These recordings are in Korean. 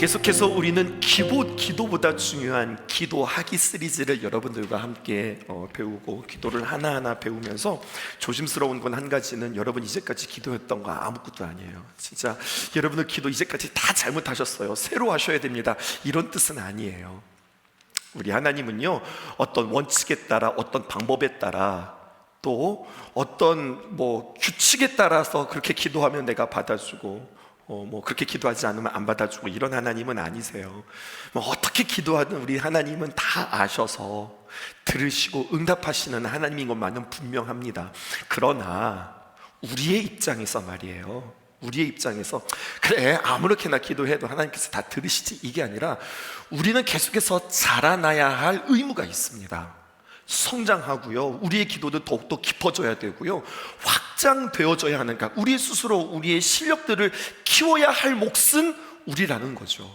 계속해서 우리는 기도보다 중요한 기도하기 시리즈를 여러분들과 함께 배우고, 기도를 하나하나 배우면서 조심스러운 건 한 가지는, 여러분 이제까지 기도했던 거 아무것도 아니에요. 진짜 여러분들 기도 이제까지 다 잘못하셨어요. 새로 하셔야 됩니다, 이런 뜻은 아니에요. 우리 하나님은요, 어떤 원칙에 따라, 어떤 방법에 따라, 또 어떤 규칙에 따라서 그렇게 기도하면 내가 받아주고, 그렇게 기도하지 않으면 안 받아주고, 이런 하나님은 아니세요. 어떻게 기도하든 우리 하나님은 다 아셔서 들으시고 응답하시는 하나님인 것만은 분명합니다. 그러나 우리의 입장에서 말이에요, 우리의 입장에서 그래 아무렇게나 기도해도 하나님께서 다 들으시지, 이게 아니라 우리는 계속해서 자라나야 할 의무가 있습니다. 성장하고요, 우리의 기도도 더욱더 깊어져야 되고요, 확장되어져야 하는, 우리 스스로 우리의 실력들을 키워야 할 몫은 우리라는 거죠.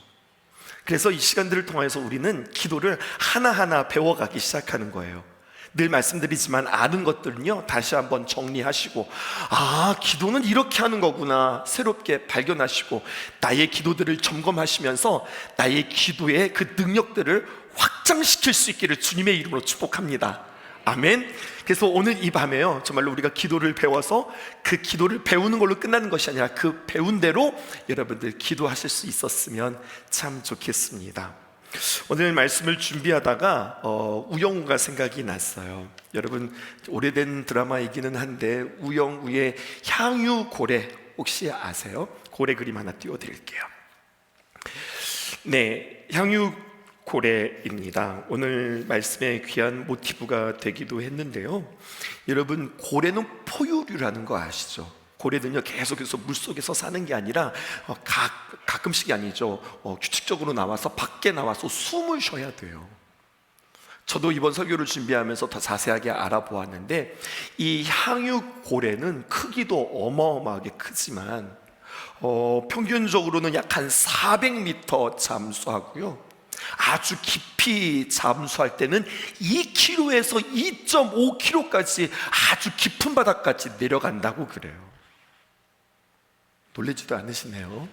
그래서 이 시간들을 통해서 우리는 기도를 하나하나 배워가기 시작하는 거예요. 늘 말씀드리지만 아는 것들은요 다시 한번 정리하시고, 기도는 이렇게 하는 거구나 새롭게 발견하시고, 나의 기도들을 점검하시면서 나의 기도의 그 능력들을 확장시킬 수 있기를 주님의 이름으로 축복합니다. 아멘. 그래서 오늘 이 밤에요, 정말로 우리가 기도를 배워서 그 기도를 배우는 걸로 끝나는 것이 아니라 그 배운 대로 여러분들 기도하실 수 있었으면 참 좋겠습니다. 오늘 말씀을 준비하다가 우영우가 생각이 났어요. 여러분 오래된 드라마이기는 한데, 우영우의 향유고래 혹시 아세요? 고래 그림 하나 띄워드릴게요. 네, 향유고래입니다. 오늘 말씀의 귀한 모티브가 되기도 했는데요, 여러분 고래는 포유류라는 거 아시죠? 고래는요 계속해서 물속에서 사는 게 아니라 가끔씩이 아니죠, 규칙적으로 나와서 밖에 나와서 숨을 쉬어야 돼요. 저도 이번 설교를 준비하면서 더 자세하게 알아보았는데, 이 향유고래는 크기도 어마어마하게 크지만 평균적으로는 약 한 400m 잠수하고요, 아주 깊이 잠수할 때는 2km에서 2.5km까지 아주 깊은 바다까지 내려간다고 그래요. 놀라지도 않으시네요.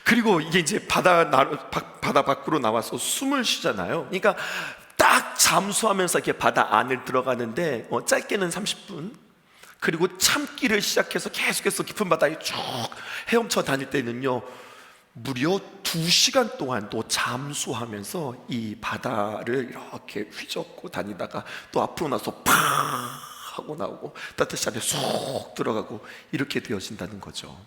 그리고 이게 이제 바다 밖으로 나와서 숨을 쉬잖아요. 그러니까 딱 잠수하면서 이렇게 바다 안을 들어가는데 짧게는 30분, 그리고 참기를 시작해서 계속해서 깊은 바다에 쭉 헤엄쳐 다닐 때는요 무려 2시간 동안 또 잠수하면서 이 바다를 이렇게 휘젓고 다니다가 또 앞으로 나서 팡 하고 나오고 따뜻한 안에 쏙 들어가고, 이렇게 되어진다는 거죠.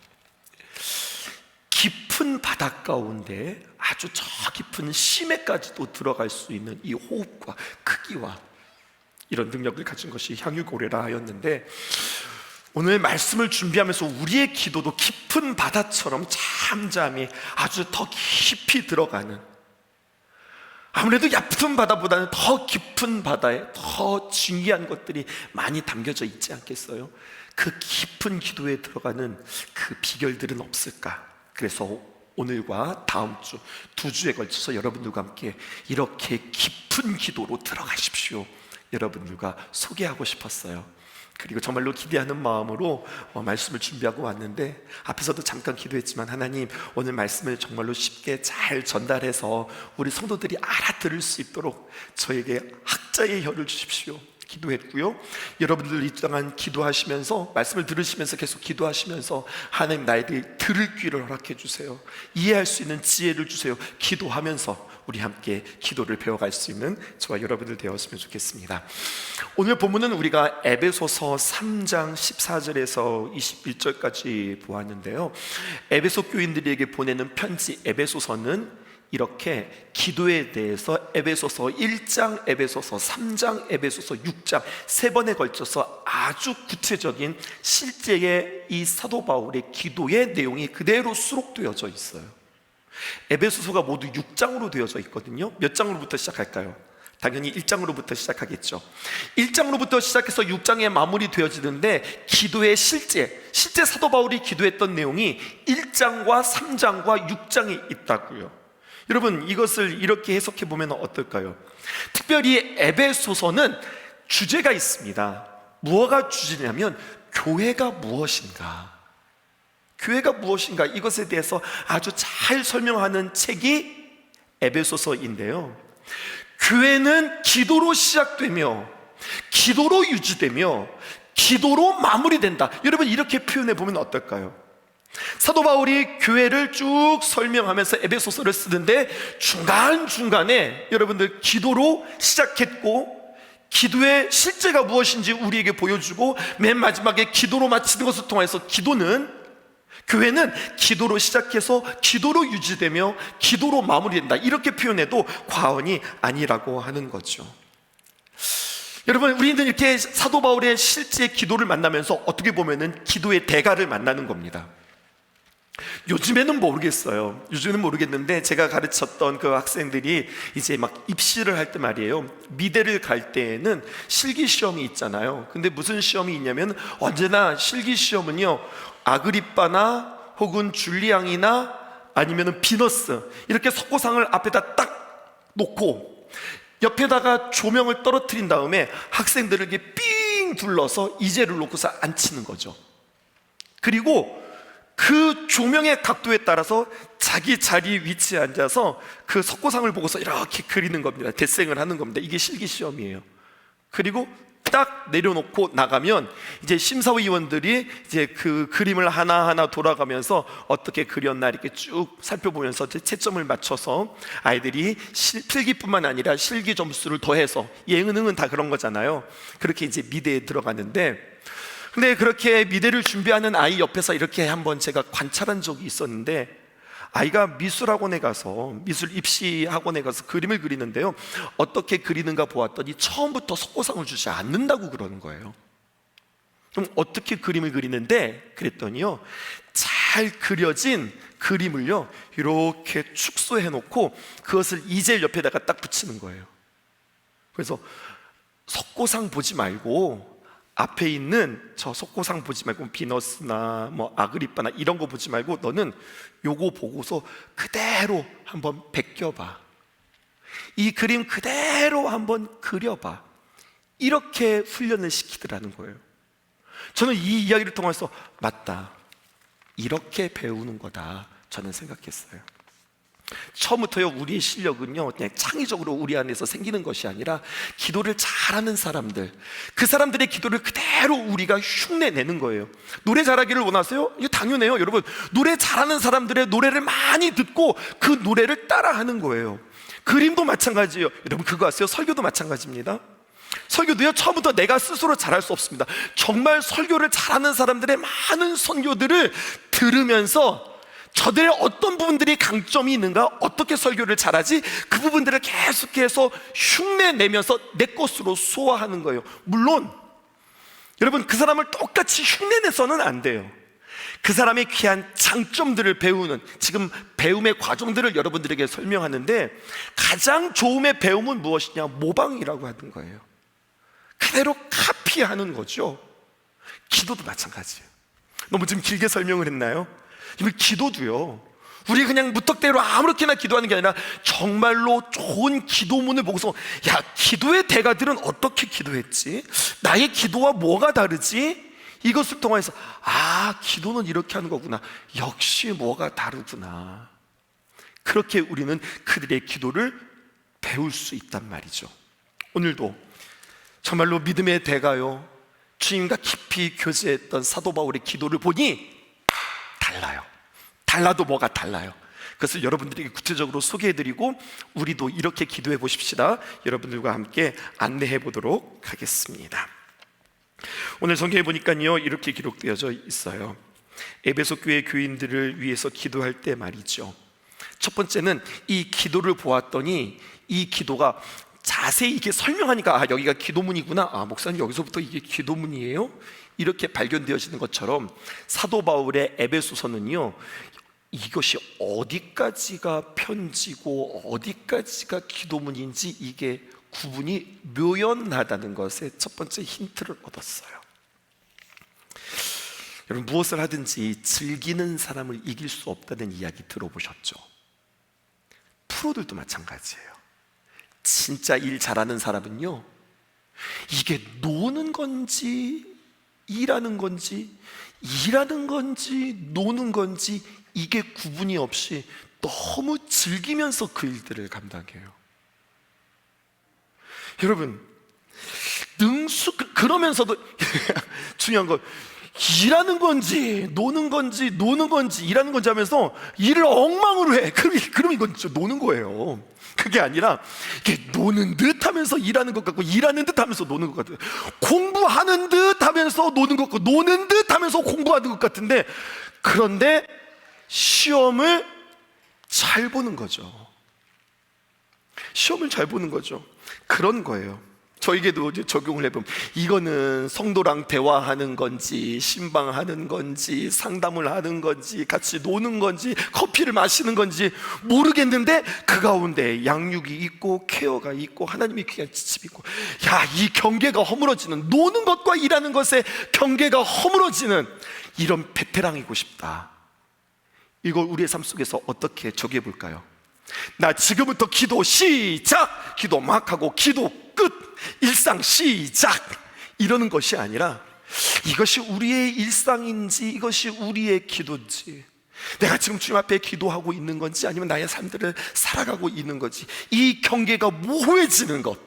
깊은 바다 가운데 아주 저 깊은 심해까지도 들어갈 수 있는 이 호흡과 크기와 이런 능력을 가진 것이 향유고래라 하였는데, 오늘 말씀을 준비하면서 우리의 기도도 깊은 바다처럼 잠잠히 아주 더 깊이 들어가는, 아무래도 얕은 바다보다는 더 깊은 바다에 더 중요한 것들이 많이 담겨져 있지 않겠어요? 그 깊은 기도에 들어가는 그 비결들은 없을까? 그래서 오늘과 다음 주 2주에 걸쳐서 여러분들과 함께 이렇게 깊은 기도로 들어가십시오, 여러분들과 소개하고 싶었어요. 그리고 정말로 기대하는 마음으로 말씀을 준비하고 왔는데, 앞에서도 잠깐 기도했지만, 하나님 오늘 말씀을 정말로 쉽게 잘 전달해서 우리 성도들이 알아들을 수 있도록 저에게 학자의 혀를 주십시오, 기도했고요. 여러분들 이 동안 기도하시면서, 말씀을 들으시면서 계속 기도하시면서, 하나님 나에게 들을 귀를 허락해 주세요. 이해할 수 있는 지혜를 주세요. 기도하면서 우리 함께 기도를 배워갈 수 있는 저와 여러분들 되었으면 좋겠습니다. 오늘 본문은 우리가 에베소서 3장 14절에서 21절까지 보았는데요, 에베소 교인들에게 보내는 편지 에베소서는 이렇게 기도에 대해서 에베소서 1장, 에베소서 3장, 에베소서 6장 3번에 걸쳐서 아주 구체적인 실제의 이 사도 바울의 기도의 내용이 그대로 수록되어져 있어요. 에베소서가 모두 6장으로 되어져 있거든요. 몇 장으로부터 시작할까요? 당연히 1장으로부터 시작하겠죠. 1장으로부터 시작해서 6장에 마무리되어지는데, 기도의 실제 사도 바울이 기도했던 내용이 1장과 3장과 6장에 있다고요. 여러분 이것을 이렇게 해석해 보면 어떨까요? 특별히 에베소서는 주제가 있습니다. 무엇가 주제냐면 교회가 무엇인가, 교회가 무엇인가 이것에 대해서 아주 잘 설명하는 책이 에베소서인데요, 교회는 기도로 시작되며 기도로 유지되며 기도로 마무리된다. 여러분, 이렇게 표현해 보면 어떨까요? 사도 바울이 교회를 쭉 설명하면서 에베소서를 쓰는데 중간중간에 여러분들 기도로 시작했고 기도의 실제가 무엇인지 우리에게 보여주고 맨 마지막에 기도로 마치는 것을 통해서 교회는 기도로 시작해서 기도로 유지되며 기도로 마무리된다, 이렇게 표현해도 과언이 아니라고 하는 거죠. 여러분, 우리는 이렇게 사도 바울의 실제 기도를 만나면서 어떻게 보면은 기도의 대가를 만나는 겁니다. 요즘에는 모르겠는데 제가 가르쳤던 그 학생들이 이제 막 입시를 할 때 말이에요, 미대를 갈 때에는 실기 시험이 있잖아요. 근데 무슨 시험이 있냐면 언제나 실기 시험은요, 아그리빠나 혹은 줄리앙이나 아니면은 비너스, 이렇게 석고상을 앞에다 딱 놓고 옆에다가 조명을 떨어뜨린 다음에 학생들을 이렇게 삥 둘러서 이제를 놓고서 앉히는 거죠. 그리고 그 조명의 각도에 따라서 자기 자리 위치에 앉아서 그 석고상을 보고서 이렇게 그리는 겁니다. 데생을 하는 겁니다. 이게 실기 시험이에요. 그리고 딱 내려놓고 나가면 이제 심사위원들이 이제 그 그림을 하나하나 돌아가면서 어떻게 그렸나 이렇게 쭉 살펴보면서 채점을 맞춰서 아이들이 필기뿐만 아니라 실기 점수를 더해서, 예능은 다 그런 거잖아요. 그렇게 이제 미대에 들어가는데, 근데 그렇게 미대를 준비하는 아이 옆에서 이렇게 한번 제가 관찰한 적이 있었는데, 아이가 미술 입시 학원에 가서 그림을 그리는데요, 어떻게 그리는가 보았더니 처음부터 석고상을 주지 않는다고 그러는 거예요. 그럼 어떻게 그림을 그리는데 그랬더니요, 잘 그려진 그림을요 이렇게 축소해 놓고 그것을 이젤 옆에다가 딱 붙이는 거예요. 그래서 석고상 보지 말고 앞에 있는 저 석고상 보지 말고 비너스나 뭐 아그리빠나 이런 거 보지 말고 너는 요거 보고서 그대로 한번 베껴봐, 이 그림 그대로 한번 그려봐, 이렇게 훈련을 시키더라는 거예요. 저는 이 이야기를 통해서 맞다, 이렇게 배우는 거다 저는 생각했어요. 처음부터요, 우리의 실력은요 그냥 창의적으로 우리 안에서 생기는 것이 아니라 기도를 잘하는 사람들, 그 사람들의 기도를 그대로 우리가 흉내내는 거예요. 노래 잘하기를 원하세요? 이거 당연해요. 여러분, 노래 잘하는 사람들의 노래를 많이 듣고 그 노래를 따라하는 거예요. 그림도 마찬가지예요. 여러분, 그거 아세요? 설교도 마찬가지입니다. 설교도요, 처음부터 내가 스스로 잘할 수 없습니다. 정말 설교를 잘하는 사람들의 많은 선교들을 들으면서 저들의 어떤 부분들이 강점이 있는가, 어떻게 설교를 잘하지, 그 부분들을 계속해서 흉내내면서 내 것으로 소화하는 거예요. 물론 여러분, 그 사람을 똑같이 흉내내서는 안 돼요. 그 사람의 귀한 장점들을 배우는, 지금 배움의 과정들을 여러분들에게 설명하는데, 가장 좋음의 배움은 무엇이냐? 모방이라고 하는 거예요. 그대로 카피하는 거죠. 기도도 마찬가지예요. 너무 좀 길게 설명을 했나요? 기도도요, 우리 그냥 무턱대로 아무렇게나 기도하는 게 아니라 정말로 좋은 기도문을 보고서, 야, 기도의 대가들은 어떻게 기도했지? 나의 기도와 뭐가 다르지? 이것을 통해서 기도는 이렇게 하는 거구나, 역시 뭐가 다르구나, 그렇게 우리는 그들의 기도를 배울 수 있단 말이죠. 오늘도 정말로 믿음의 대가요, 주님과 깊이 교제했던 사도 바울의 기도를 보니 달라도 뭐가 달라요. 그것을 여러분들에게 구체적으로 소개해드리고 우리도 이렇게 기도해 보십시다. 여러분들과 함께 안내해 보도록 하겠습니다. 오늘 성경에 보니까요, 이렇게 기록되어져 있어요. 에베소 교회 교인들을 위해서 기도할 때 말이죠, 첫 번째는 이 기도를 보았더니 이 기도가 자세히 이게 설명하니까 여기가 기도문이구나, 목사님 여기서부터 이게 기도문이에요? 이렇게 발견되어지는 것처럼 사도 바울의 에베소서는요, 이것이 어디까지가 편지고 어디까지가 기도문인지 이게 구분이 묘연하다는 것에 첫 번째 힌트를 얻었어요. 여러분, 무엇을 하든지 즐기는 사람을 이길 수 없다는 이야기 들어보셨죠? 프로들도 마찬가지예요. 진짜 일 잘하는 사람은요, 이게 노는 건지 일하는 건지 일하는 건지 노는 건지 이게 구분이 없이 너무 즐기면서 그 일들을 감당해요. 여러분, 그러면서도 중요한 건 일하는 건지 노는 건지 일하는 건지 하면서 일을 엉망으로 해. 그럼 이건 진짜 노는 거예요. 그게 아니라 이게 노는 듯 하면서 일하는 것 같고, 일하는 듯 하면서 노는 것 같아요. 공부하는 듯 하면서 노는 것 같고, 노는 듯 하면서 공부하는 것 같은데, 그런데 시험을 잘 보는 거죠. 시험을 잘 보는 거죠. 그런 거예요. 저에게도 이제 적용을 해보면, 이거는 성도랑 대화하는 건지 신방하는 건지 상담을 하는 건지 같이 노는 건지 커피를 마시는 건지 모르겠는데, 그 가운데 양육이 있고 케어가 있고 하나님이 귀한 지침이 있고, 이 경계가 허물어지는, 노는 것과 일하는 것의 경계가 허물어지는 이런 베테랑이고 싶다. 이걸 우리의 삶 속에서 어떻게 적용해 볼까요? 나 지금부터 기도 시작! 기도 막 하고 기도 끝! 일상 시작! 이러는 것이 아니라, 이것이 우리의 일상인지 이것이 우리의 기도인지, 내가 지금 주님 앞에 기도하고 있는 건지 아니면 나의 삶들을 살아가고 있는 건지, 이 경계가 모호해지는 것,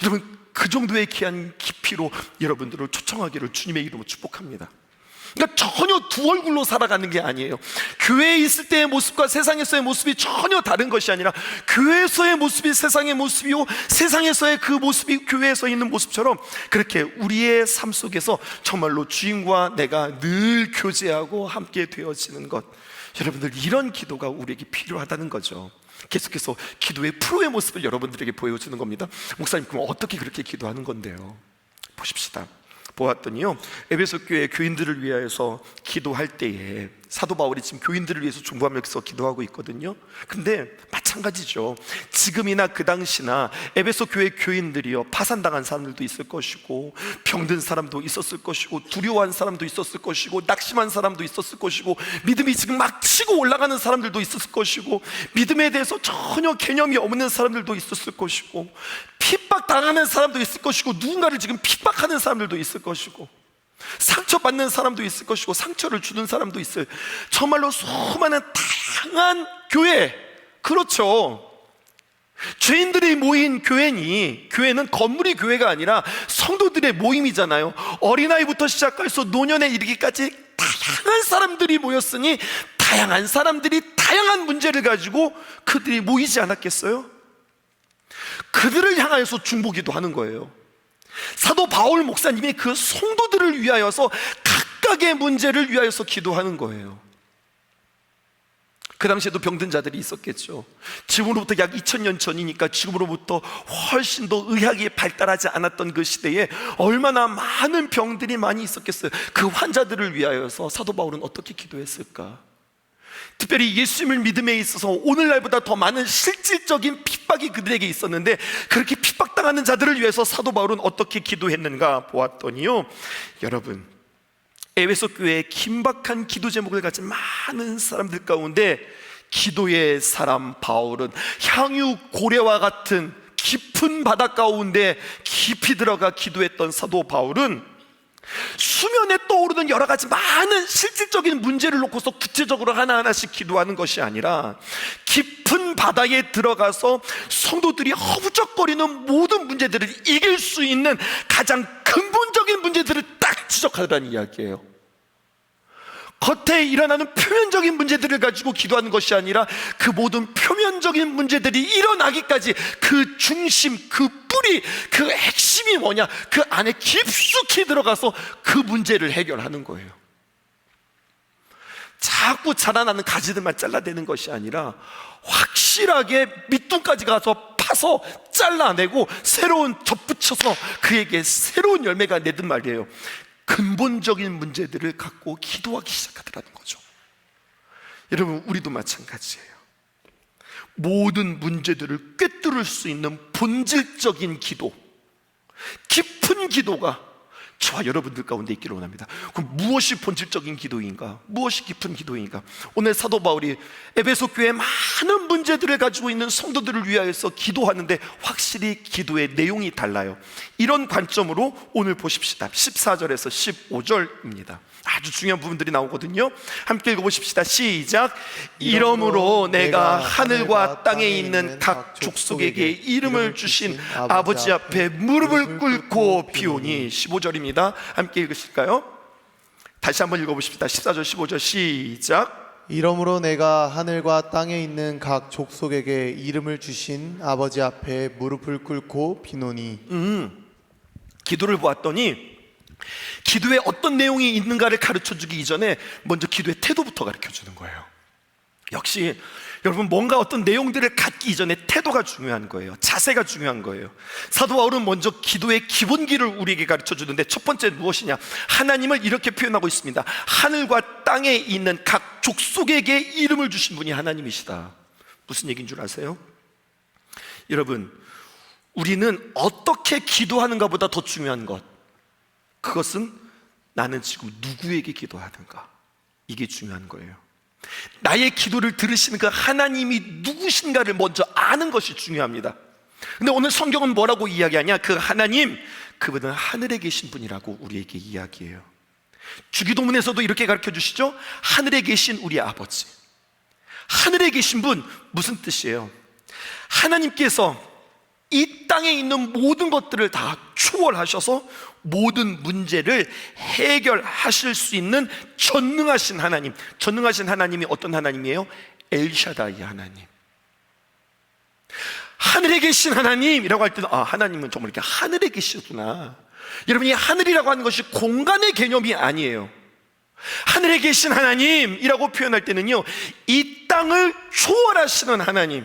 여러분, 그 정도의 귀한 깊이로 여러분들을 초청하기를 주님의 이름으로 축복합니다. 그러니까 전혀 두 얼굴로 살아가는 게 아니에요. 교회에 있을 때의 모습과 세상에서의 모습이 전혀 다른 것이 아니라, 교회에서의 모습이 세상의 모습이요, 세상에서의 그 모습이 교회에서 있는 모습처럼, 그렇게 우리의 삶 속에서 정말로 주님과 내가 늘 교제하고 함께 되어지는 것, 여러분들, 이런 기도가 우리에게 필요하다는 거죠. 계속해서 기도의 프로의 모습을 여러분들에게 보여주는 겁니다. 목사님, 그럼 어떻게 그렇게 기도하는 건데요? 보십시다. 보았더니요, 에베소 교회 교인들을 위하여서 기도할 때에 사도 바울이 지금 교인들을 위해서 중보하면서 기도하고 있거든요. 근데 마찬가지죠. 지금이나 그 당시나 에베소 교회 교인들이요, 파산당한 사람들도 있을 것이고, 병든 사람도 있었을 것이고, 두려워한 사람도 있었을 것이고, 낙심한 사람도 있었을 것이고, 믿음이 지금 막 치고 올라가는 사람들도 있었을 것이고, 믿음에 대해서 전혀 개념이 없는 사람들도 있었을 것이고, 핍박당하는 사람도 있을 것이고, 누군가를 지금 핍박하는 사람들도 있을 것이고, 상처받는 사람도 있을 것이고, 상처를 주는 사람도 있을, 정말로 수많은 다양한 교회, 그렇죠. 죄인들이 모인 교회는 건물이 교회가 아니라 성도들의 모임이잖아요. 어린아이부터 시작해서 노년에 이르기까지 다양한 사람들이 모였으니, 다양한 사람들이 다양한 문제를 가지고 그들이 모이지 않았겠어요? 그들을 향하여서 중보기도 하는 거예요. 사도 바울 목사님이 그 성도들을 위하여서 각각의 문제를 위하여서 기도하는 거예요. 그 당시에도 병든 자들이 있었겠죠. 지금으로부터 약 2000년 전이니까 지금으로부터 훨씬 더 의학이 발달하지 않았던 그 시대에 얼마나 많은 병들이 많이 있었겠어요. 그 환자들을 위하여서 사도 바울은 어떻게 기도했을까? 특별히 예수님을 믿음에 있어서 오늘날보다 더 많은 실질적인 핍박이 그들에게 있었는데, 그렇게 핍박당하는 자들을 위해서 사도 바울은 어떻게 기도했는가 보았더니요, 여러분, 에베소 교회에 긴박한 기도 제목을 가진 많은 사람들 가운데 기도의 사람 바울은 향유 고래와 같은 깊은 바다 가운데 깊이 들어가 기도했던 사도 바울은 수면에 떠오르는 여러 가지 많은 실질적인 문제를 놓고서 구체적으로 하나하나씩 기도하는 것이 아니라, 깊은 바다에 들어가서 성도들이 허우적거리는 모든 문제들을 이길 수 있는 가장 근본적인 문제들을 딱 지적하라는 이야기예요. 겉에 일어나는 표면적인 문제들을 가지고 기도하는 것이 아니라, 그 모든 표면적인 문제들이 일어나기까지 그 중심, 그 뿌리, 그 핵심이 뭐냐, 그 안에 깊숙이 들어가서 그 문제를 해결하는 거예요. 자꾸 자라나는 가지들만 잘라내는 것이 아니라, 확실하게 밑둥까지 가서 파서 잘라내고 새로운 덧붙여서 그에게 새로운 열매가 내든 말이에요. 근본적인 문제들을 갖고 기도하기 시작하더라는 거죠. 여러분, 우리도 마찬가지예요. 모든 문제들을 꿰뚫을 수 있는 본질적인 기도, 깊은 기도가 저와 여러분들 가운데 있기를 원합니다. 그럼 무엇이 본질적인 기도인가? 무엇이 깊은 기도인가? 오늘 사도 바울이 에베소 교회에 많은 문제들을 가지고 있는 성도들을 위하여서 기도하는데 확실히 기도의 내용이 달라요. 이런 관점으로 오늘 보십시다. 14절에서 15절입니다. 아주 중요한 부분들이 나오거든요. 함께 읽어보십시다. 시작. 이러므로 내가 하늘과 땅에 있는 각 족속에게 이름을 주신 아버지 앞에 무릎을 꿇고 비오니. 15절입니다. 함께 읽으실까요? 다시 한번 읽어보십시다. 14절 15절 시작. 이러므로 내가 하늘과 땅에 있는 각 족속에게 이름을 주신 아버지 앞에 무릎을 꿇고 비노니. 기도를 보았더니 기도에 어떤 내용이 있는가를 가르쳐주기 이전에 먼저 기도의 태도부터 가르쳐주는 거예요. 역시 여러분, 뭔가 어떤 내용들을 갖기 이전에 태도가 중요한 거예요. 자세가 중요한 거예요. 사도 바울은 먼저 기도의 기본기를 우리에게 가르쳐주는데 첫 번째 무엇이냐? 하나님을 이렇게 표현하고 있습니다. 하늘과 땅에 있는 각 족속에게 이름을 주신 분이 하나님이시다. 무슨 얘기인 줄 아세요? 여러분, 우리는 어떻게 기도하는가 보다 더 중요한 것, 그것은 나는 지금 누구에게 기도하는가, 이게 중요한 거예요. 나의 기도를 들으시는 그 하나님이 누구신가를 먼저 아는 것이 중요합니다. 근데 오늘 성경은 뭐라고 이야기하냐? 그 하나님, 그분은 하늘에 계신 분이라고 우리에게 이야기해요. 주기도문에서도 이렇게 가르쳐 주시죠. 하늘에 계신 우리 아버지. 하늘에 계신 분, 무슨 뜻이에요? 하나님께서 이 땅에 있는 모든 것들을 다 초월하셔서 모든 문제를 해결하실 수 있는 전능하신 하나님. 전능하신 하나님이 어떤 하나님이에요? 엘샤다이 하나님. 하늘에 계신 하나님이라고 할 때는 하나님은 정말 이렇게 하늘에 계시구나. 여러분, 이 하늘이라고 하는 것이 공간의 개념이 아니에요. 하늘에 계신 하나님이라고 표현할 때는요, 이 땅을 초월하시는 하나님,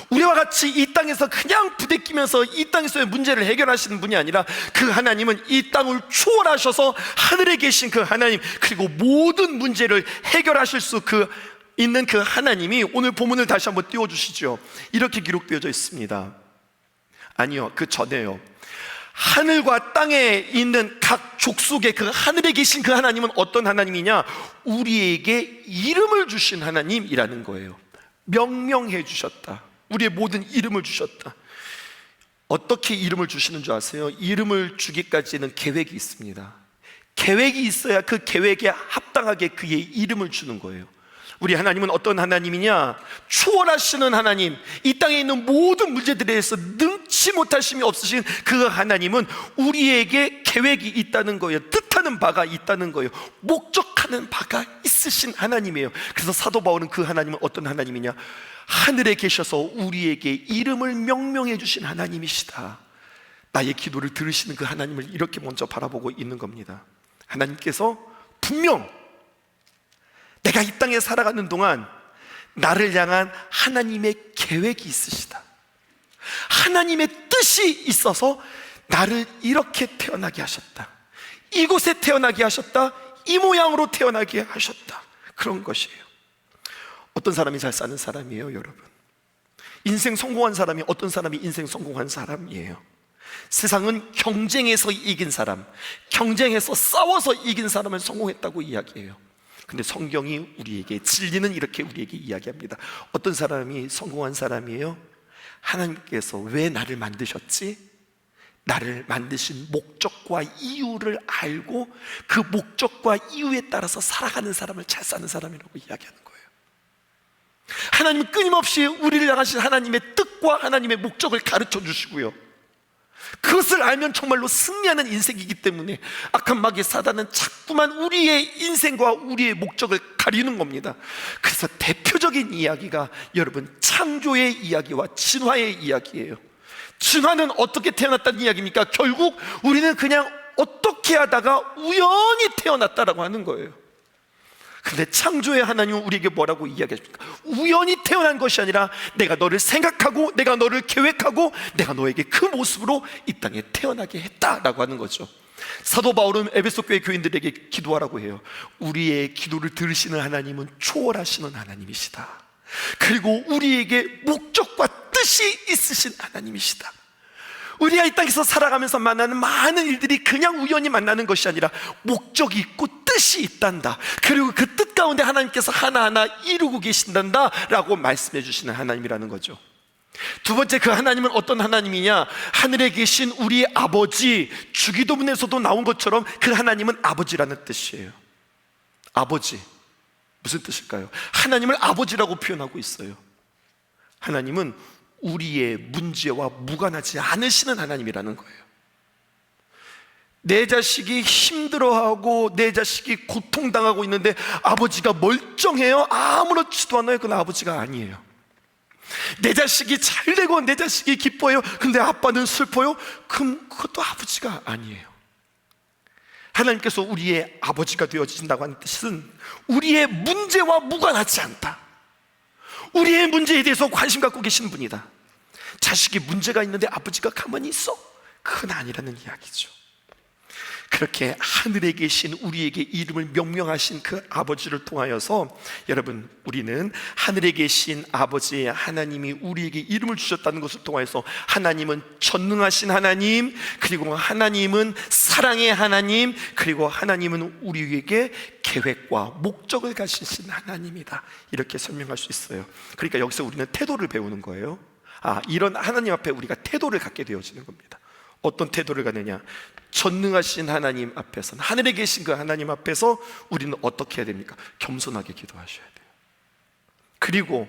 우리와 같이 이 땅에서 그냥 부대끼면서 이 땅에서의 문제를 해결하시는 분이 아니라 그 하나님은 이 땅을 초월하셔서 하늘에 계신 그 하나님, 그리고 모든 문제를 해결하실 수 있는 그 하나님이, 오늘 본문을 다시 한번 띄워주시죠. 이렇게 기록되어져 있습니다. 아니요, 그 전에요. 하늘과 땅에 있는 각 족속의 그 하늘에 계신 그 하나님은 어떤 하나님이냐? 우리에게 이름을 주신 하나님이라는 거예요. 명명해 주셨다. 우리의 모든 이름을 주셨다. 어떻게 이름을 주시는 줄 아세요? 이름을 주기까지는 계획이 있습니다. 계획이 있어야 그 계획에 합당하게 그의 이름을 주는 거예요. 우리 하나님은 어떤 하나님이냐? 초월하시는 하나님, 이 땅에 있는 모든 문제들에 대해서 능치 못하심이 없으신 그 하나님은 우리에게 계획이 있다는 거예요. 뜻하는 바가 있다는 거예요. 목적하는 바가 있으신 하나님이에요. 그래서 사도 바울은 그 하나님은 어떤 하나님이냐? 하늘에 계셔서 우리에게 이름을 명명해 주신 하나님이시다. 나의 기도를 들으시는 그 하나님을 이렇게 먼저 바라보고 있는 겁니다. 하나님께서 분명 내가 이 땅에 살아가는 동안 나를 향한 하나님의 계획이 있으시다. 하나님의 뜻이 있어서 나를 이렇게 태어나게 하셨다. 이곳에 태어나게 하셨다. 이 모양으로 태어나게 하셨다. 그런 것이에요. 어떤 사람이 잘 사는 사람이에요, 여러분? 인생 성공한 사람이, 어떤 사람이 인생 성공한 사람이에요? 세상은 경쟁에서 이긴 사람, 경쟁에서 싸워서 이긴 사람을 성공했다고 이야기해요. 근데 성경이 우리에게, 진리는 이렇게 우리에게 이야기합니다. 어떤 사람이 성공한 사람이에요? 하나님께서 왜 나를 만드셨지? 나를 만드신 목적과 이유를 알고 그 목적과 이유에 따라서 살아가는 사람을 잘 사는 사람이라고 이야기하는 거예요. 하나님은 끊임없이 우리를 향하신 하나님의 뜻과 하나님의 목적을 가르쳐 주시고요, 그것을 알면 정말로 승리하는 인생이기 때문에 악한 마귀 사단은 자꾸만 우리의 인생과 우리의 목적을 가리는 겁니다. 그래서 대표적인 이야기가 여러분, 창조의 이야기와 진화의 이야기예요. 진화는 어떻게 태어났다는 이야기입니까? 결국 우리는 그냥 어떻게 하다가 우연히 태어났다라고 하는 거예요. 근데 창조의 하나님은 우리에게 뭐라고 이야기하십니까? 우연히 태어난 것이 아니라 내가 너를 생각하고 내가 너를 계획하고 내가 너에게 그 모습으로 이 땅에 태어나게 했다라고 하는 거죠. 사도 바울은 에베소 교회 교인들에게 기도하라고 해요. 우리의 기도를 들으시는 하나님은 초월하시는 하나님이시다. 그리고 우리에게 목적과 뜻이 있으신 하나님이시다. 우리가 이 땅에서 살아가면서 만나는 많은 일들이 그냥 우연히 만나는 것이 아니라 목적이 있고 뜻이 있단다. 그리고 그 뜻 가운데 하나님께서 하나하나 이루고 계신단다 라고 말씀해 주시는 하나님이라는 거죠. 두 번째, 그 하나님은 어떤 하나님이냐? 하늘에 계신 우리 아버지, 주기도문에서도 나온 것처럼 그 하나님은 아버지라는 뜻이에요. 아버지, 무슨 뜻일까요? 하나님을 아버지라고 표현하고 있어요. 하나님은 우리의 문제와 무관하지 않으시는 하나님이라는 거예요. 내 자식이 힘들어하고 내 자식이 고통당하고 있는데 아버지가 멀쩡해요? 아무렇지도 않아요? 그건 아버지가 아니에요. 내 자식이 잘 되고 내 자식이 기뻐해요? 근데 아빠는 슬퍼요? 그럼 그것도 아버지가 아니에요. 하나님께서 우리의 아버지가 되어진다고 하는 뜻은 우리의 문제와 무관하지 않다. 우리의 문제에 대해서 관심 갖고 계시는 분이다. 자식이 문제가 있는데 아버지가 가만히 있어? 그건 아니라는 이야기죠. 그렇게 하늘에 계신 우리에게 이름을 명명하신 그 아버지를 통하여서 여러분, 우리는 하늘에 계신 아버지 하나님이 우리에게 이름을 주셨다는 것을 통하여서 하나님은 전능하신 하나님, 그리고 하나님은 사랑의 하나님, 그리고 하나님은 우리에게 계획과 목적을 가지신 하나님이다, 이렇게 설명할 수 있어요. 그러니까 여기서 우리는 태도를 배우는 거예요. 이런 하나님 앞에 우리가 태도를 갖게 되어지는 겁니다. 어떤 태도를 갖느냐? 전능하신 하나님 앞에서, 하늘에 계신 그 하나님 앞에서 우리는 어떻게 해야 됩니까? 겸손하게 기도하셔야 돼요. 그리고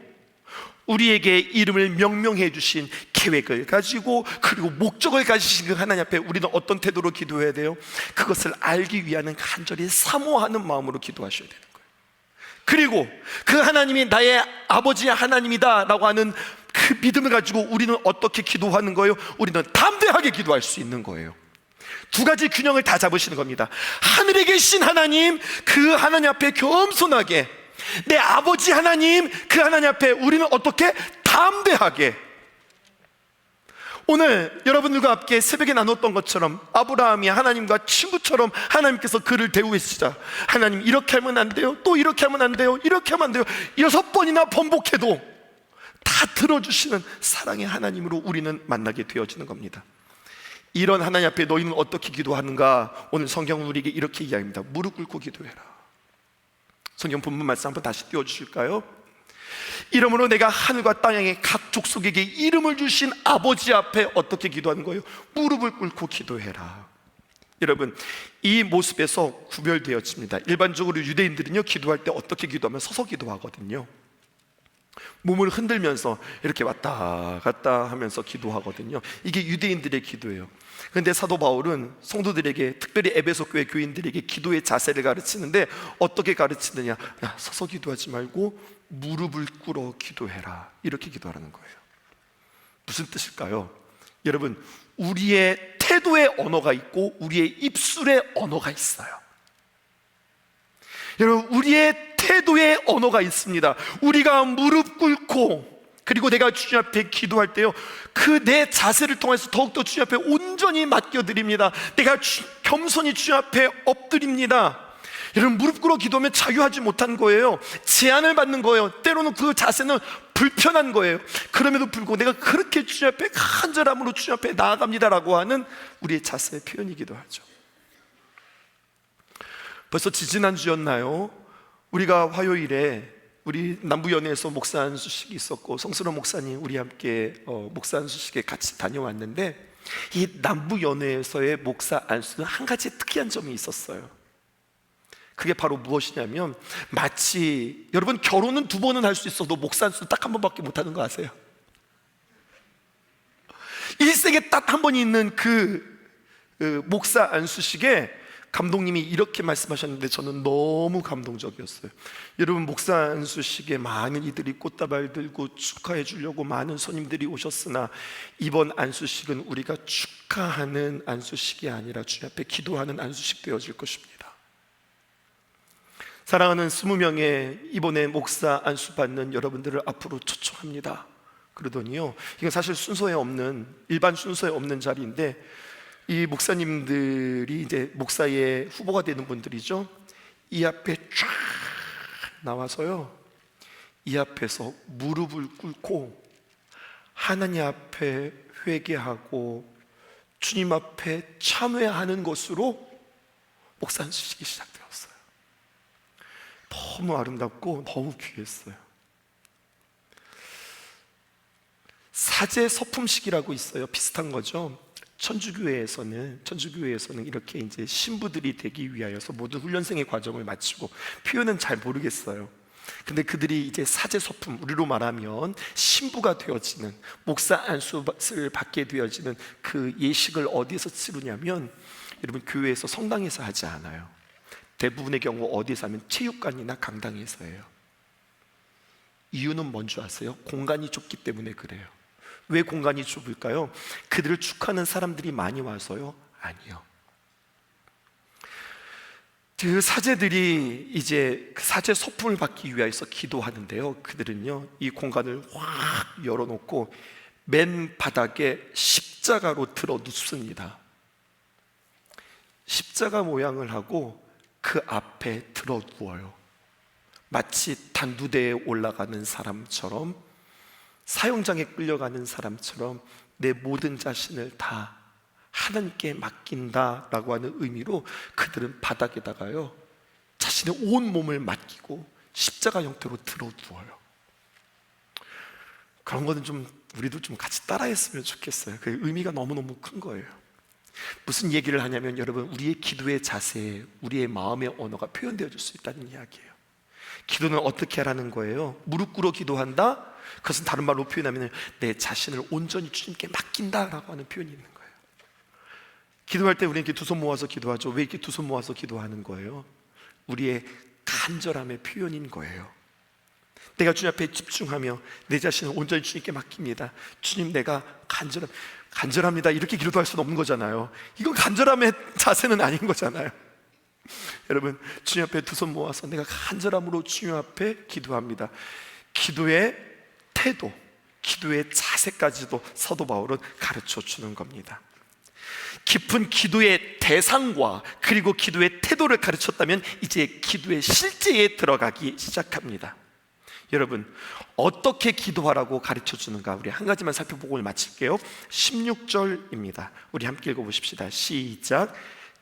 우리에게 이름을 명명해 주신 계획을 가지고, 그리고 목적을 가지신 그 하나님 앞에 우리는 어떤 태도로 기도해야 돼요? 그것을 알기 위한 간절히 사모하는 마음으로 기도하셔야 되는 거예요. 그리고 그 하나님이 나의 아버지의 하나님이다 라고 하는 그 믿음을 가지고 우리는 어떻게 기도하는 거예요? 우리는 담대하게 기도할 수 있는 거예요. 두 가지 균형을 다 잡으시는 겁니다. 하늘에 계신 하나님, 그 하나님 앞에 겸손하게, 내 아버지 하나님, 그 하나님 앞에 우리는 어떻게? 담대하게. 오늘 여러분들과 함께 새벽에 나눴던 것처럼 아브라함이 하나님과 친구처럼 하나님께서 그를 대우하시자, 하나님 이렇게 하면 안 돼요, 또 이렇게 하면 안 돼요, 이렇게 하면 안 돼요, 6번이나 번복해도 다 들어주시는 사랑의 하나님으로 우리는 만나게 되어지는 겁니다. 이런 하나님 앞에 너희는 어떻게 기도하는가? 오늘 성경은 우리에게 이렇게 이야기합니다. 무릎 꿇고 기도해라. 성경 본문 말씀 한번 다시 띄워주실까요? 이러므로 내가 하늘과 땅의 각 족속에게 이름을 주신 아버지 앞에 어떻게 기도하는 거예요? 무릎을 꿇고 기도해라. 여러분, 이 모습에서 구별되어집니다. 일반적으로 유대인들은요, 기도할 때 어떻게 기도하면 서서 기도하거든요. 몸을 흔들면서 이렇게 왔다 갔다 하면서 기도하거든요. 이게 유대인들의 기도예요. 그런데 사도 바울은 성도들에게, 특별히 에베소 교회 교인들에게 기도의 자세를 가르치는데 어떻게 가르치느냐? 야, 서서 기도하지 말고 무릎을 꿇어 기도해라, 이렇게 기도하라는 거예요. 무슨 뜻일까요? 여러분, 우리의 태도의 언어가 있고 우리의 입술의 언어가 있어요. 여러분, 우리의 태도의 언어가 있습니다. 우리가 무릎 꿇고, 그리고 내가 주님 앞에 기도할 때요, 그 내 자세를 통해서 더욱더 주님 앞에 온전히 맡겨드립니다. 내가 겸손히 주님 앞에 엎드립니다. 여러분, 무릎 꿇어 기도하면 자유하지 못한 거예요. 제한을 받는 거예요. 때로는 그 자세는 불편한 거예요. 그럼에도 불구하고 내가 그렇게 주님 앞에 간절함으로 주님 앞에 나아갑니다라고 하는 우리의 자세의 표현이기도 하죠. 벌써 지지난주였나요? 우리가 화요일에 우리 남부연회에서 목사 안수식이 있었고, 성스러 목사님 우리 함께 목사 안수식에 같이 다녀왔는데, 이 남부연회에서의 목사 안수는 한 가지 특이한 점이 있었어요. 그게 바로 무엇이냐면, 마치 여러분, 결혼은 2번은 할 수 있어도 목사 안수는 딱 1번밖에 못하는 거 아세요? 일생에 딱 1번이 있는 그 목사 안수식에 감독님이 이렇게 말씀하셨는데 저는 너무 감동적이었어요. 여러분, 목사 안수식에 많은 이들이 꽃다발 들고 축하해 주려고 많은 손님들이 오셨으나, 이번 안수식은 우리가 축하하는 안수식이 아니라 주님 앞에 기도하는 안수식 되어질 것입니다. 사랑하는 20명의 이번에 목사 안수 받는 여러분들을 앞으로 초청합니다. 그러더니요, 이건 사실 순서에 없는, 일반 순서에 없는 자리인데, 이 목사님들이 이제 목사의 후보가 되는 분들이죠. 이 앞에 쫙 나와서요, 이 앞에서 무릎을 꿇고 하나님 앞에 회개하고 주님 앞에 참회하는 것으로 목사 안수식이 시작되었어요. 너무 아름답고 너무 귀했어요. 사제 서품식이라고 있어요. 비슷한 거죠. 천주교회에서는 이렇게 이제 신부들이 되기 위하여서 모든 훈련생의 과정을 마치고, 표현은 잘 모르겠어요. 근데 그들이 이제 사제 서품, 우리로 말하면 신부가 되어지는, 목사 안수를 받게 되어지는 그 예식을 어디에서 치르냐면, 여러분, 교회에서 성당에서 하지 않아요. 대부분의 경우 어디서 하면 체육관이나 강당에서 해요. 이유는 뭔지 아세요? 공간이 좁기 때문에 그래요. 왜 공간이 좁을까요? 그들을 축하하는 사람들이 많이 와서요? 아니요. 그 사제들이 이제 그 사제 소품을 받기 위해서 기도하는데요, 그들은요 이 공간을 확 열어놓고 맨 바닥에 십자가로 들어 눕습니다. 십자가 모양을 하고 그 앞에 들어 누워요. 마치 단두대에 올라가는 사람처럼, 사형장에 끌려가는 사람처럼 내 모든 자신을 다 하나님께 맡긴다라고 하는 의미로 그들은 바닥에다가요 자신의 온 몸을 맡기고 십자가 형태로 들어 누워요. 그런 거는 좀 우리도 좀 같이 따라했으면 좋겠어요. 그 의미가 너무너무 큰 거예요. 무슨 얘기를 하냐면, 여러분, 우리의 기도의 자세에 우리의 마음의 언어가 표현되어 줄 수 있다는 이야기예요. 기도는 어떻게 하라는 거예요? 무릎 꿇어 기도한다? 그것은 다른 말로 표현하면 내 자신을 온전히 주님께 맡긴다라고 하는 표현이 있는 거예요. 기도할 때 우리는 이렇게 두 손 모아서 기도하죠. 왜 이렇게 두 손 모아서 기도하는 거예요? 우리의 간절함의 표현인 거예요. 내가 주님 앞에 집중하며 내 자신을 온전히 주님께 맡깁니다. 주님, 내가 간절합니다, 이렇게 기도할 수는 없는 거잖아요. 이건 간절함의 자세는 아닌 거잖아요. 여러분, 주님 앞에 두 손 모아서 내가 간절함으로 주님 앞에 기도합니다. 기도의 태도, 기도의 자세까지도 사도 바울은 가르쳐 주는 겁니다. 깊은 기도의 대상과 그리고 기도의 태도를 가르쳤다면 이제 기도의 실제에 들어가기 시작합니다. 여러분, 어떻게 기도하라고 가르쳐 주는가, 우리 한 가지만 살펴보고 오늘 마칠게요. 16절입니다. 우리 함께 읽어보십시다. 시작.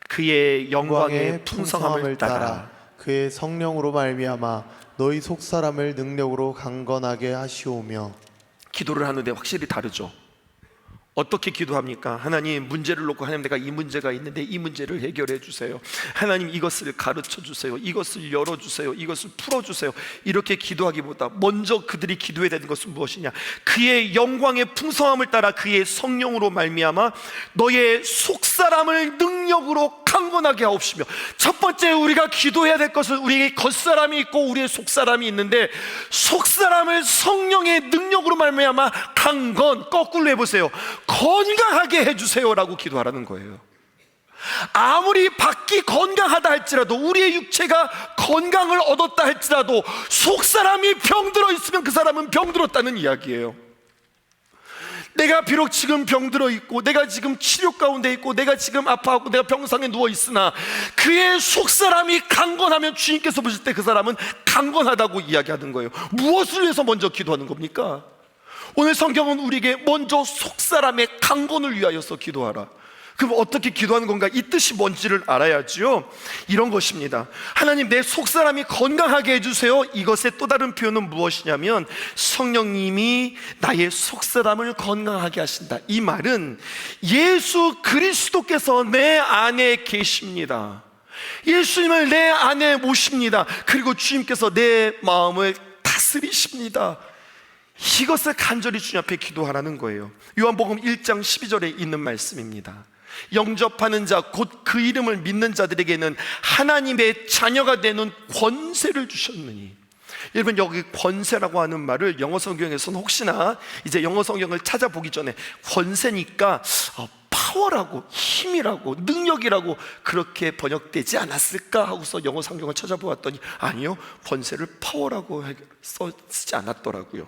그의 영광의 풍성함을 따라 그의 성령으로 말미암아 너희 속사람을 능력으로 강건하게 하시오며. 기도를 하는데 확실히 다르죠. 어떻게 기도합니까? 하나님, 문제를 놓고 하나님, 내가 이 문제가 있는데 이 문제를 해결해 주세요. 하나님, 이것을 가르쳐 주세요. 이것을 열어주세요. 이것을 풀어주세요. 이렇게 기도하기보다 먼저 그들이 기도해야 되는 것은 무엇이냐? 그의 영광의 풍성함을 따라 그의 성령으로 말미암아 너의 속사람을 능력으로 강건하게 하옵시며. 첫 번째 우리가 기도해야 될 것은, 우리에게 겉사람이 있고 우리의 속사람이 있는데, 속사람을 성령의 능력으로 말미암아 강건, 거꾸로 해보세요, 건강하게 해주세요라고 기도하라는 거예요. 아무리 밖이 건강하다 할지라도, 우리의 육체가 건강을 얻었다 할지라도 속사람이 병들어 있으면 그 사람은 병들었다는 이야기예요. 내가 비록 지금 병들어 있고, 내가 지금 치료 가운데 있고, 내가 지금 아파하고 내가 병상에 누워 있으나 그의 속사람이 강건하면 주님께서 보실 때 그 사람은 강건하다고 이야기하는 거예요. 무엇을 위해서 먼저 기도하는 겁니까? 오늘 성경은 우리에게 먼저 속사람의 강건을 위하여서 기도하라. 그럼 어떻게 기도하는 건가? 이 뜻이 뭔지를 알아야지요. 이런 것입니다. 하나님, 내 속사람이 건강하게 해주세요. 이것의 또 다른 표현은 무엇이냐면, 성령님이 나의 속사람을 건강하게 하신다. 이 말은 예수 그리스도께서 내 안에 계십니다. 예수님을 내 안에 모십니다. 그리고 주님께서 내 마음을 다스리십니다. 이것을 간절히 주님 앞에 기도하라는 거예요. 요한복음 1장 12절에 있는 말씀입니다. 영접하는 자, 곧 그 이름을 믿는 자들에게는 하나님의 자녀가 되는 권세를 주셨느니. 여러분, 여기 권세라고 하는 말을 영어 성경에서는 혹시나 이제 영어 성경을 찾아보기 전에 권세니까 파워라고, 힘이라고, 능력이라고 그렇게 번역되지 않았을까 하고서 영어 성경을 찾아보았더니 아니요, 권세를 파워라고 쓰지 않았더라고요.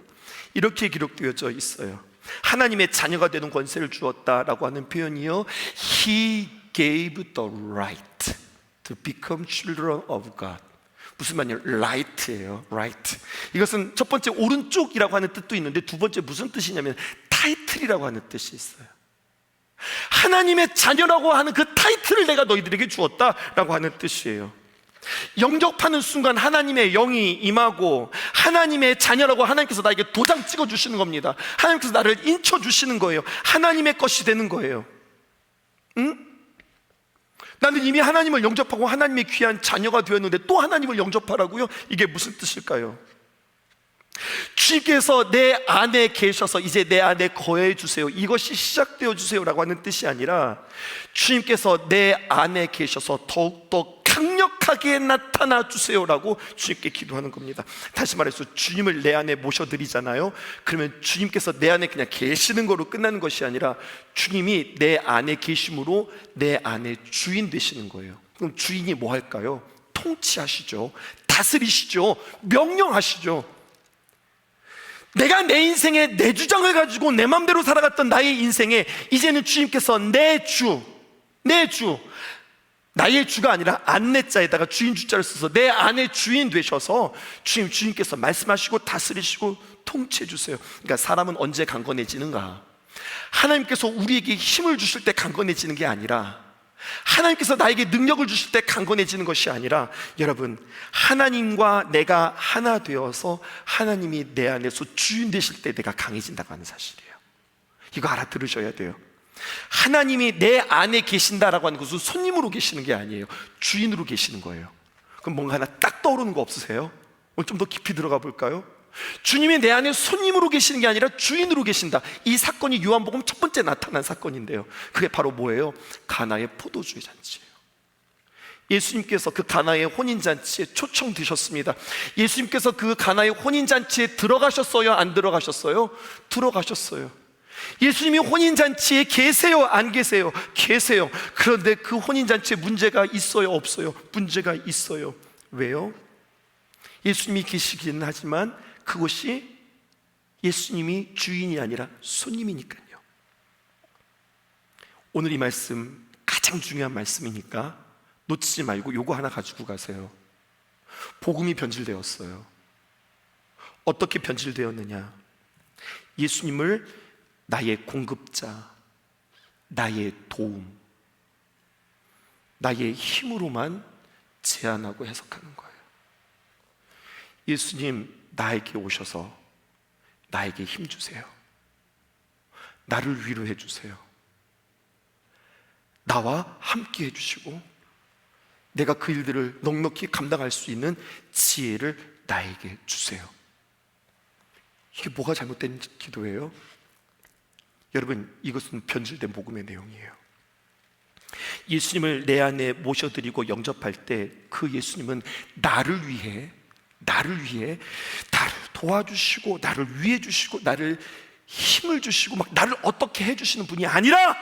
이렇게 기록되어져 있어요. 하나님의 자녀가 되는 권세를 주었다라고 하는 표현이요, He gave the right to become children of God. 무슨 말이에요? right예요. right. 이것은 첫 번째 오른쪽이라고 하는 뜻도 있는데, 두 번째 무슨 뜻이냐면 타이틀이라고 하는 뜻이 있어요. 하나님의 자녀라고 하는 그 타이틀을 내가 너희들에게 주었다라고 하는 뜻이에요. 영접하는 순간 하나님의 영이 임하고 하나님의 자녀라고 하나님께서 나에게 도장 찍어주시는 겁니다. 하나님께서 나를 인쳐주시는 거예요. 하나님의 것이 되는 거예요. 응? 나는 이미 하나님을 영접하고 하나님의 귀한 자녀가 되었는데 또 하나님을 영접하라고요? 이게 무슨 뜻일까요? 주님께서 내 안에 계셔서 이제 내 안에 거해 주세요, 이것이 시작되어 주세요라고 하는 뜻이 아니라 주님께서 내 안에 계셔서 더욱더 강력하게 나타나 주세요라고 주님께 기도하는 겁니다. 다시 말해서 주님을 내 안에 모셔드리잖아요. 그러면 주님께서 내 안에 그냥 계시는 거로 끝나는 것이 아니라 주님이 내 안에 계심으로 내 안에 주인 되시는 거예요. 그럼 주인이 뭐 할까요? 통치하시죠, 다스리시죠, 명령하시죠. 내가 내 인생에 내 주장을 가지고 내 맘대로 살아갔던 나의 인생에 이제는 주님께서 내 주, 나의 주가 아니라 안내자에다가 주인 주자를 써서 내 안에 주인 되셔서 주님께서 말씀하시고 다스리시고 통치해 주세요. 그러니까 사람은 언제 강건해지는가? 하나님께서 우리에게 힘을 주실 때 강건해지는 게 아니라, 하나님께서 나에게 능력을 주실 때 강건해지는 것이 아니라, 여러분, 하나님과 내가 하나 되어서 하나님이 내 안에서 주인 되실 때 내가 강해진다고 하는 사실이에요. 이거 알아들으셔야 돼요. 하나님이 내 안에 계신다라고 하는 것은 손님으로 계시는 게 아니에요. 주인으로 계시는 거예요. 그럼 뭔가 하나 딱 떠오르는 거 없으세요? 오늘 좀 더 깊이 들어가 볼까요? 주님이 내 안에 손님으로 계시는 게 아니라 주인으로 계신다. 이 사건이 요한복음 첫 번째 나타난 사건인데요, 그게 바로 뭐예요? 가나의 포도주의 잔치예요. 예수님께서 그 가나의 혼인잔치에 초청되셨습니다. 예수님께서 그 가나의 혼인잔치에 들어가셨어요? 안 들어가셨어요? 들어가셨어요. 예수님이 혼인잔치에 계세요? 안 계세요? 계세요. 그런데 그 혼인잔치에 문제가 있어요? 없어요? 문제가 있어요. 왜요? 예수님이 계시긴 하지만 그것이 예수님이 주인이 아니라 손님이니까요. 오늘 이 말씀 가장 중요한 말씀이니까 놓치지 말고 요거 하나 가지고 가세요. 복음이 변질되었어요. 어떻게 변질되었느냐? 예수님을 나의 공급자, 나의 도움, 나의 힘으로만 제한하고 해석하는 거예요. 예수님, 나에게 오셔서 나에게 힘 주세요. 나를 위로해 주세요. 나와 함께 해주시고 내가 그 일들을 넉넉히 감당할 수 있는 지혜를 나에게 주세요. 이게 뭐가 잘못된 기도예요? 여러분, 이것은 변질된 복음의 내용이에요. 예수님을 내 안에 모셔드리고 영접할 때 그 예수님은 나를 위해 나를 도와주시고 나를 위해 주시고 나를 힘을 주시고 막 나를 어떻게 해주시는 분이 아니라,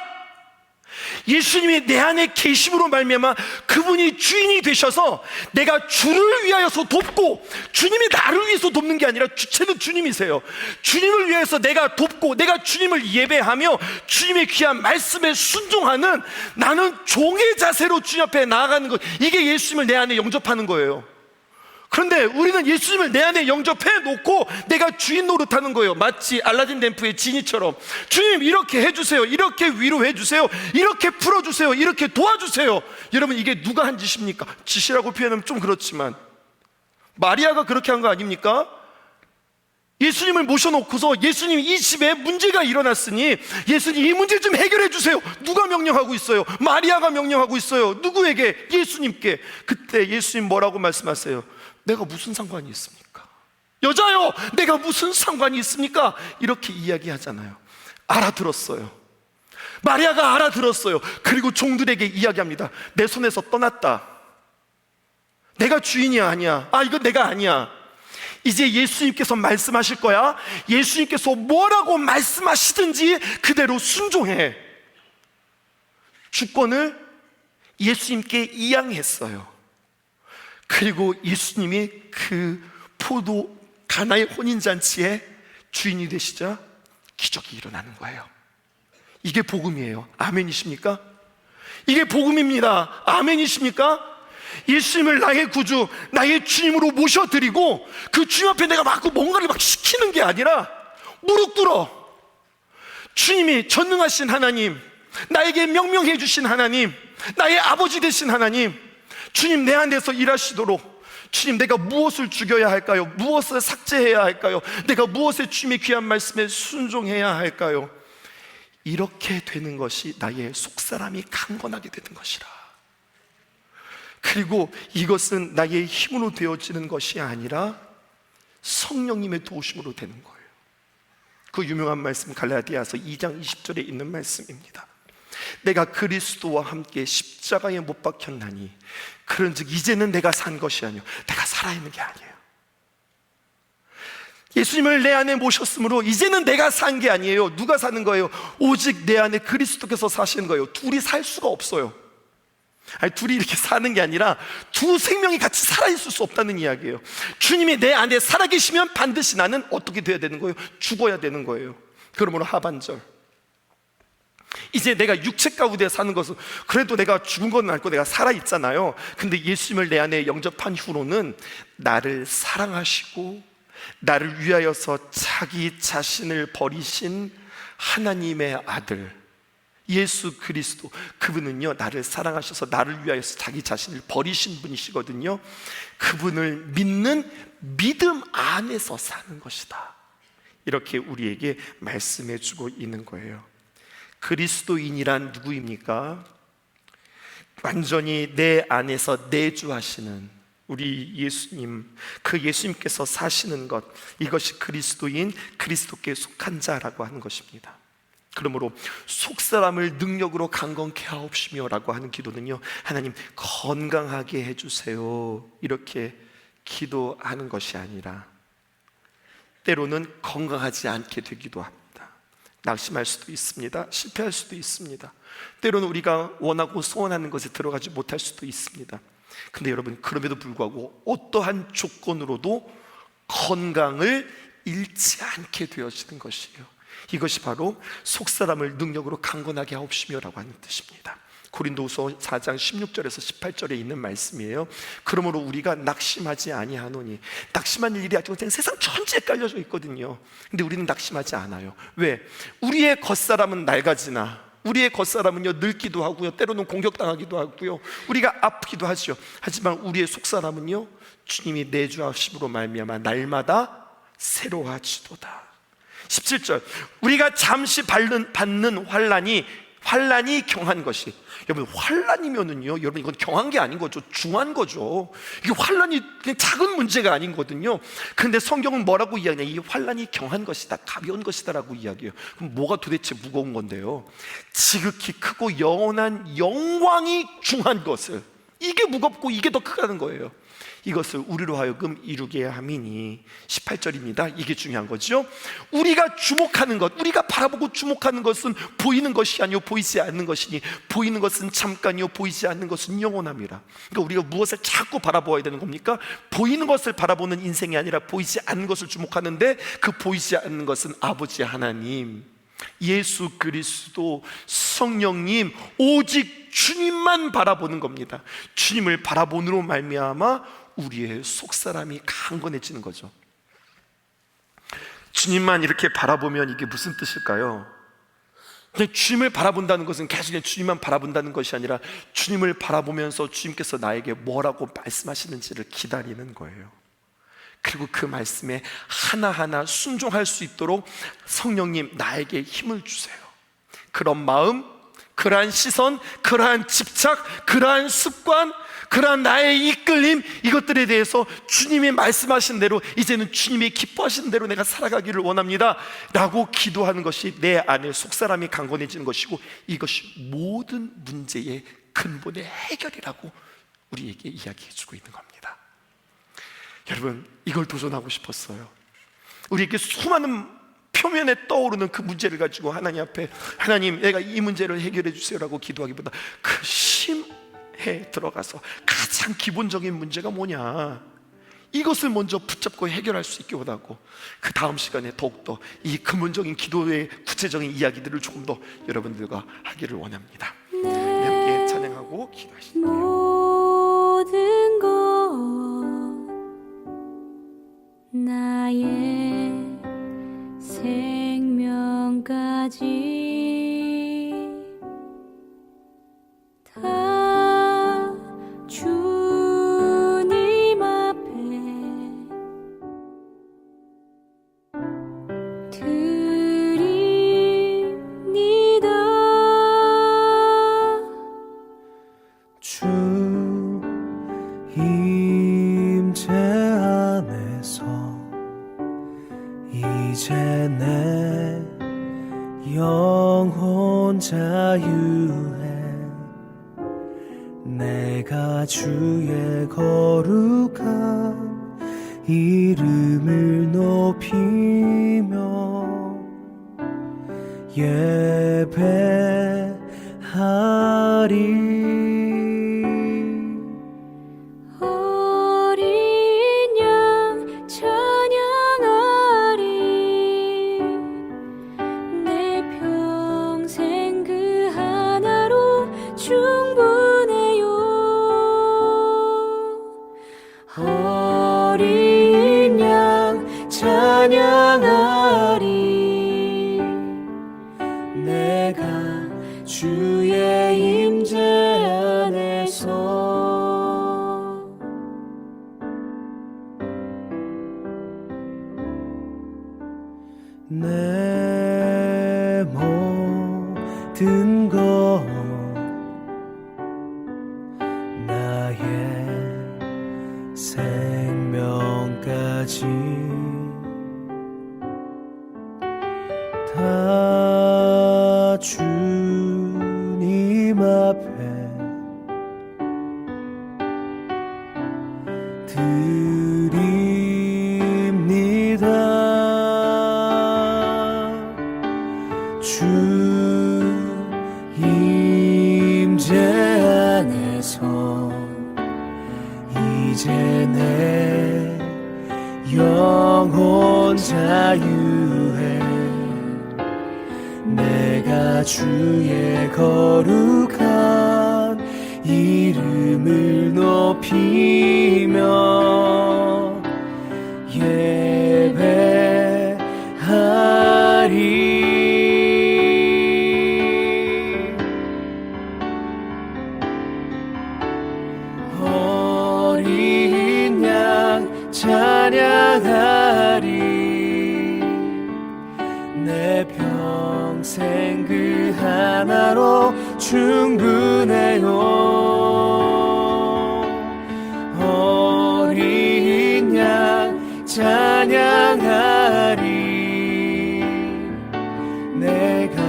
예수님이 내 안에 계심으로 말미암아 그분이 주인이 되셔서 내가 주를 위하여서 돕고, 주님이 나를 위해서 돕는 게 아니라 주체는 주님이세요. 주님을 위해서 내가 돕고 내가 주님을 예배하며 주님의 귀한 말씀에 순종하는, 나는 종의 자세로 주님 앞에 나아가는 것, 이게 예수님을 내 안에 영접하는 거예요. 그런데 우리는 예수님을 내 안에 영접해 놓고 내가 주인 노릇하는 거예요. 마치 알라딘 램프의 지니처럼, 주님 이렇게 해주세요, 이렇게 위로해 주세요, 이렇게 풀어주세요, 이렇게 도와주세요. 여러분, 이게 누가 한 짓입니까? 짓이라고 표현하면 좀 그렇지만 마리아가 그렇게 한 거 아닙니까? 예수님을 모셔놓고서 예수님, 이 집에 문제가 일어났으니 예수님 이 문제 좀 해결해 주세요. 누가 명령하고 있어요? 마리아가 명령하고 있어요. 누구에게? 예수님께. 그때 예수님 뭐라고 말씀하세요? 내가 무슨 상관이 있습니까? 여자요, 내가 무슨 상관이 있습니까? 이렇게 이야기하잖아요. 알아들었어요. 마리아가 알아들었어요. 그리고 종들에게 이야기합니다. 내 손에서 떠났다. 내가 주인이 아니야. 이거 내가 아니야. 이제 예수님께서 말씀하실 거야. 예수님께서 뭐라고 말씀하시든지 그대로 순종해. 주권을 예수님께 이양했어요. 그리고 예수님이 그 가나의 혼인잔치에 주인이 되시자 기적이 일어나는 거예요. 이게 복음이에요. 아멘이십니까? 이게 복음입니다. 아멘이십니까? 예수님을 나의 구주, 나의 주님으로 모셔드리고 그 주님 앞에 내가 뭔가를 시키는 게 아니라 무릎 꿇어. 주님이 전능하신 하나님, 나에게 명령해 주신 하나님, 나의 아버지 되신 하나님, 주님 내 안에서 일하시도록, 주님 내가 무엇을 죽여야 할까요? 무엇을 삭제해야 할까요? 내가 무엇에 주님의 귀한 말씀에 순종해야 할까요? 이렇게 되는 것이 나의 속사람이 강건하게 되는 것이라. 그리고 이것은 나의 힘으로 되어지는 것이 아니라 성령님의 도우심으로 되는 거예요. 그 유명한 말씀 갈라디아서 2장 20절에 있는 말씀입니다. 내가 그리스도와 함께 십자가에 못 박혔나니 그런즉 이제는 내가 산 것이 아니요 내가 살아있는 게 아니에요. 예수님을 내 안에 모셨으므로 이제는 내가 산 게 아니에요. 누가 사는 거예요? 오직 내 안에 그리스도께서 사시는 거예요. 둘이 살 수가 없어요. 아니, 둘이 이렇게 사는 게 아니라 두 생명이 같이 살아있을 수 없다는 이야기예요. 주님이 내 안에 살아계시면 반드시 나는 어떻게 돼야 되는 거예요? 죽어야 되는 거예요. 그러므로 하반절, 이제 내가 육체 가운데 사는 것은, 그래도 내가 죽은 건 알고 내가 살아있잖아요. 근데 예수님을 내 안에 영접한 후로는 나를 사랑하시고 나를 위하여서 자기 자신을 버리신 하나님의 아들 예수 그리스도, 그분은요 나를 사랑하셔서 나를 위하여서 자기 자신을 버리신 분이시거든요. 그분을 믿는 믿음 안에서 사는 것이다, 이렇게 우리에게 말씀해 주고 있는 거예요. 그리스도인이란 누구입니까? 완전히 내 안에서 내주하시는 우리 예수님, 그 예수님께서 사시는 것, 이것이 그리스도인, 그리스도께 속한 자라고 하는 것입니다. 그러므로 속사람을 능력으로 강건케 하옵시며 라고 하는 기도는요, 하나님 건강하게 해주세요 이렇게 기도하는 것이 아니라 때로는 건강하지 않게 되기도 합니다. 낙심할 수도 있습니다. 실패할 수도 있습니다. 때로는 우리가 원하고 소원하는 것에 들어가지 못할 수도 있습니다. 근데 여러분, 그럼에도 불구하고 어떠한 조건으로도 건강을 잃지 않게 되어지는 것이에요. 이것이 바로 속사람을 능력으로 강건하게 하옵시며 라고 하는 뜻입니다. 고린도후서 4장 16절에서 18절에 있는 말씀이에요. 그러므로 우리가 낙심하지 아니하노니, 낙심한 일이 아주 그냥 세상 전체에 깔려져 있거든요. 근데 우리는 낙심하지 않아요. 왜? 우리의 겉사람은 낡아지나, 우리의 겉사람은요 늙기도 하고요, 때로는 공격당하기도 하고요, 우리가 아프기도 하죠. 하지만 우리의 속사람은요 주님이 내주하심으로 말미암아 날마다 새로워지도다. 17절, 우리가 잠시 받는 환난이 경한 것이, 여러분 환난이면은요, 여러분 이건 경한 게 아닌 거죠. 중한 거죠. 이게 환난이 그냥 작은 문제가 아니거든요. 그런데 성경은 뭐라고 이야기하냐? 이 환난이 경한 것이다, 가벼운 것이다라고 이야기해요. 그럼 뭐가 도대체 무거운 건데요? 지극히 크고 영원한 영광이 중한 것을, 이게 무겁고 이게 더 크다는 거예요. 이것을 우리로 하여금 이루게 함이니, 18절입니다. 이게 중요한 거죠. 우리가 주목하는 것, 우리가 바라보고 주목하는 것은 보이는 것이 아니요 보이지 않는 것이니, 보이는 것은 잠깐이요 보이지 않는 것은 영원함이라. 그러니까 우리가 무엇을 자꾸 바라보아야 되는 겁니까? 보이는 것을 바라보는 인생이 아니라 보이지 않는 것을 주목하는데, 그 보이지 않는 것은 아버지 하나님, 예수 그리스도, 성령님, 오직 주님만 바라보는 겁니다. 주님을 바라보므로 말미암아 우리의 속사람이 강건해지는 거죠. 주님만 이렇게 바라보면 이게 무슨 뜻일까요? 그냥 주님을 바라본다는 것은 계속 그냥 주님만 바라본다는 것이 아니라 주님을 바라보면서 주님께서 나에게 뭐라고 말씀하시는지를 기다리는 거예요. 그리고 그 말씀에 하나하나 순종할 수 있도록 성령님 나에게 힘을 주세요. 그런 마음, 그러한 시선, 그러한 집착, 그러한 습관, 그러한 나의 이끌림, 이것들에 대해서 주님이 말씀하신 대로, 이제는 주님이 기뻐하시는 대로 내가 살아가기를 원합니다 라고 기도하는 것이 내 안에 속사람이 강건해지는 것이고, 이것이 모든 문제의 근본의 해결이라고 우리에게 이야기해주고 있는 겁니다. 여러분, 이걸 도전하고 싶었어요. 우리에게 수많은 표면에 떠오르는 그 문제를 가지고 하나님 앞에, 하나님 내가 이 문제를 해결해 주세요 라고 기도하기보다 그 심해 들어가서 가장 기본적인 문제가 뭐냐, 이것을 먼저 붙잡고 해결할 수 있게 원하고, 그 다음 시간에 더욱더 이 근본적인 기도의 구체적인 이야기들을 조금 더 여러분들과 하기를 원합니다. 함께 찬양하고 기도하시죠. 모든 것 나의 생명까지 주의 거룩한 이름을 높이며 예배하리. 어린 양 찬양하리. 내 평생 그 하나로 충분해요. 어린 양 찬양하리. 내가 주의 임재 안에서 내 모든 것 나의 생명까지 다 주님 앞에 드립니다. 주 임재 안에서 이제 내 영혼 자유해. 내가 주의 거룩한 이름을 높이며 예배하리. 어린 양 찬양하리. 내 평생 그 하나로 충분해요. 어린 양 찬양하리. 내가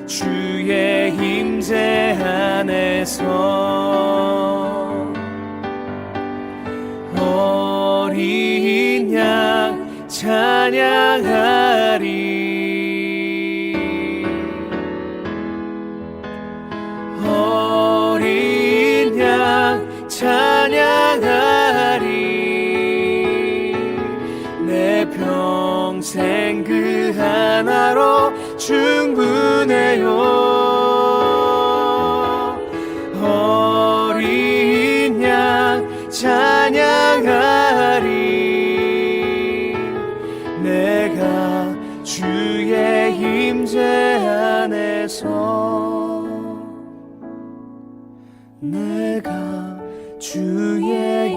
주의 임재 안에서 어린 양 찬양하리. 어린 양 찬양하리. 내 평생 그 하나로 충분해요. 어린 양 찬양하리. 내가 주의 임재 안에서 내가 주의